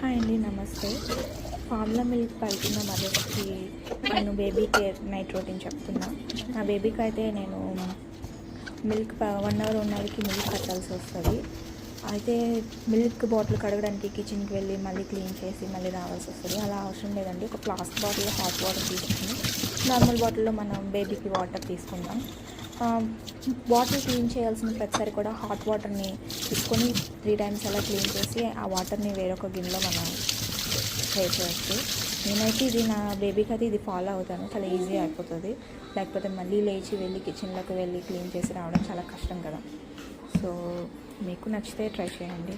Hi అండి, నమస్తే. Formula milk పడుతున్న మదర్స్కి నేను బేబీ కేర్ నైట్ రొటీన్ చెప్తున్నా. నా బేబీకి అయితే నేను మిల్క్ 1 అవర్ ఉన్నవారికి మిల్క్ కట్టాల్సి వస్తుంది. అయితే మిల్క్ బాటిల్ కడగడానికి కిచెన్కి వెళ్ళి మళ్ళీ క్లీన్ చేసి మళ్ళీ రావాల్సి వస్తుంది. అలా అవసరం లేదండి. ఒక ప్లాస్టిక్ బాటిల్లో హాట్ వాటర్ తీసుకుని నార్మల్ బాటిల్లో మనం బేబీకి వాటర్ తీసుకుందాం. బాటిల్ క్లీన్ చేయాల్సిన ప్రతిసారి కూడా హాట్ వాటర్ని తీసుకొని 3 టైమ్స్ అలా క్లీన్ చేసి ఆ వాటర్ని వేరొక గిన్నెలో మనం వేసేయచ్చు. నేనైతే ఇది నా బేబీకి అయితే ఇది ఫాలో అవుతాను. చాలా ఈజీ అయిపోతుంది. లేకపోతే మళ్ళీ లేచి వెళ్ళి కిచెన్లోకి వెళ్ళి క్లీన్ చేసి రావడం చాలా కష్టం కదా. సో మీకు నచ్చితే ట్రై చేయండి.